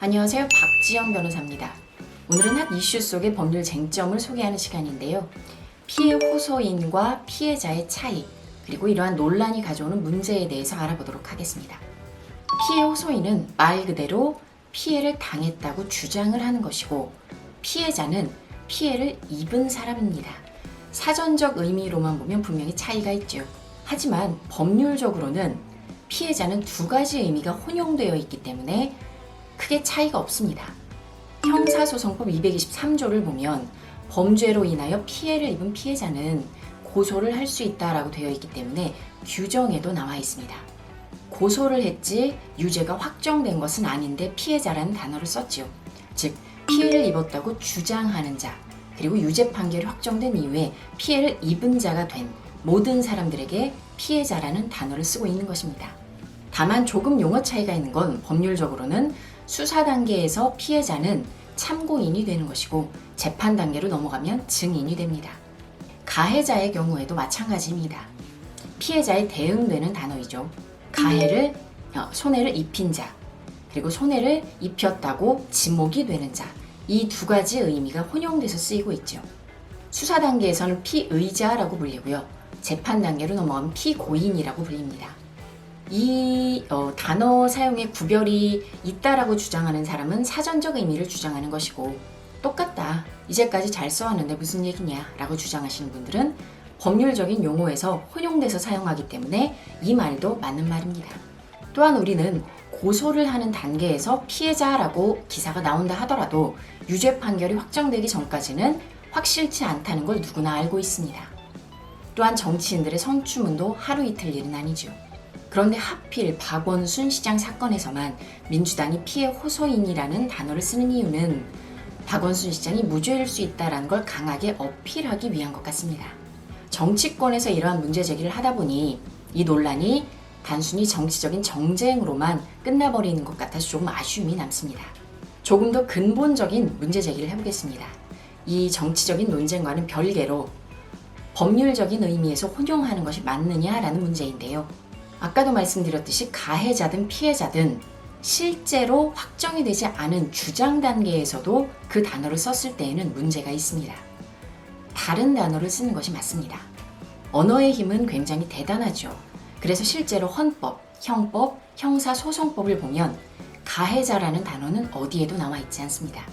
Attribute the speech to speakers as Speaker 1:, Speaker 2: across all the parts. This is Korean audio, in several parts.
Speaker 1: 안녕하세요. 박지영 변호사입니다. 오늘은 한 이슈 속의 법률 쟁점을 소개하는 시간인데요. 피해 호소인과 피해자의 차이, 그리고 이러한 논란이 가져오는 문제에 대해서 알아보도록 하겠습니다. 피해 호소인은 말 그대로 피해를 당했다고 주장을 하는 것이고, 피해자는 피해를 입은 사람입니다. 사전적 의미로만 보면 분명히 차이가 있죠. 하지만 법률적으로는 피해자는 두 가지 의미가 혼용되어 있기 때문에 크게 차이가 없습니다. 형사소송법 223조를 보면 범죄로 인하여 피해를 입은 피해자는 고소를 할 수 있다라고 되어 있기 때문에 규정에도 나와 있습니다. 고소를 했지 유죄가 확정된 것은 아닌데 피해자라는 단어를 썼지요. 즉, 피해를 입었다고 주장하는 자, 그리고 유죄 판결이 확정된 이후에 피해를 입은 자가 된 모든 사람들에게 피해자라는 단어를 쓰고 있는 것입니다. 다만 조금 용어 차이가 있는 건 법률적으로는 수사 단계에서 피해자는 참고인이 되는 것이고 재판 단계로 넘어가면 증인이 됩니다. 가해자의 경우에도 마찬가지입니다. 피해자에 대응되는 단어이죠. 가해를, 손해를 입힌 자, 그리고 손해를 입혔다고 지목이 되는 자, 이 두 가지 의미가 혼용돼서 쓰이고 있죠. 수사 단계에서는 피의자라고 불리고요. 재판 단계로 넘어가면 피고인이라고 불립니다. 이 단어 사용에 구별이 있다라고 주장하는 사람은 사전적 의미를 주장하는 것이고, 똑같다, 이제까지 잘 써왔는데 무슨 얘기냐 라고 주장하시는 분들은 법률적인 용어에서 혼용돼서 사용하기 때문에 이 말도 맞는 말입니다. 또한 우리는 고소를 하는 단계에서 피해자라고 기사가 나온다 하더라도 유죄 판결이 확정되기 전까지는 확실치 않다는 걸 누구나 알고 있습니다. 또한 정치인들의 성추문도 하루 이틀 일은 아니죠. 그런데 하필 박원순 시장 사건에서만 민주당이 피해 호소인이라는 단어를 쓰는 이유는 박원순 시장이 무죄일 수 있다는 걸 강하게 어필하기 위한 것 같습니다. 정치권에서 이러한 문제 제기를 하다 보니 이 논란이 단순히 정치적인 정쟁으로만 끝나버리는 것 같아서 조금 아쉬움이 남습니다. 조금 더 근본적인 문제 제기를 해보겠습니다. 이 정치적인 논쟁과는 별개로 법률적인 의미에서 혼용하는 것이 맞느냐라는 문제인데요. 아까도 말씀드렸듯이 가해자든 피해자든 실제로 확정이 되지 않은 주장 단계에서도 그 단어를 썼을 때에는 문제가 있습니다. 다른 단어를 쓰는 것이 맞습니다. 언어의 힘은 굉장히 대단하죠. 그래서 실제로 헌법, 형법, 형사소송법을 보면 가해자라는 단어는 어디에도 나와 있지 않습니다.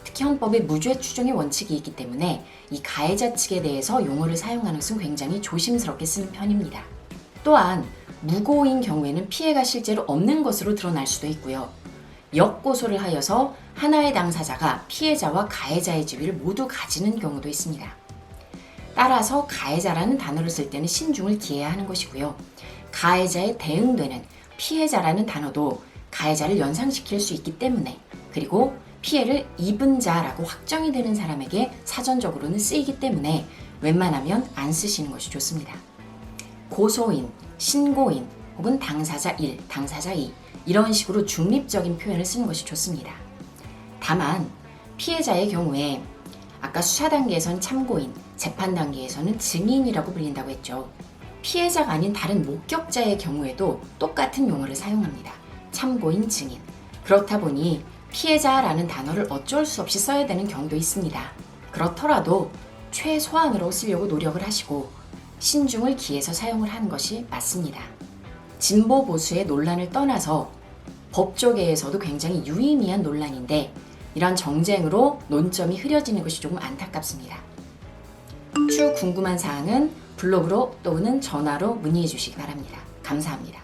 Speaker 1: 특히 헌법에 무죄 추정의 원칙이 있기 때문에 이 가해자 측에 대해서 용어를 사용하는 것은 굉장히 조심스럽게 쓰는 편입니다. 또한 무고인 경우에는 피해가 실제로 없는 것으로 드러날 수도 있고요. 역고소를 하여서 하나의 당사자가 피해자와 가해자의 지위를 모두 가지는 경우도 있습니다. 따라서 가해자라는 단어를 쓸 때는 신중을 기해야 하는 것이고요. 가해자에 대응되는 피해자라는 단어도 가해자를 연상시킬 수 있기 때문에, 그리고 피해를 입은 자라고 확정이 되는 사람에게 사전적으로는 쓰이기 때문에 웬만하면 안 쓰시는 것이 좋습니다. 고소인, 신고인, 혹은 당사자 1, 당사자 2 이런 식으로 중립적인 표현을 쓰는 것이 좋습니다. 다만 피해자의 경우에 아까 수사 단계에서는 참고인, 재판 단계에서는 증인이라고 불린다고 했죠. 피해자가 아닌 다른 목격자의 경우에도 똑같은 용어를 사용합니다. 참고인, 증인. 그렇다 보니 피해자라는 단어를 어쩔 수 없이 써야 되는 경우도 있습니다. 그렇더라도 최소한으로 쓰려고 노력을 하시고 신중을 기해서 사용을 하는 것이 맞습니다. 진보 보수의 논란을 떠나서 법조계에서도 굉장히 유의미한 논란인데, 이런 정쟁으로 논점이 흐려지는 것이 조금 안타깝습니다. 추후 궁금한 사항은 블로그로 또는 전화로 문의해 주시기 바랍니다. 감사합니다.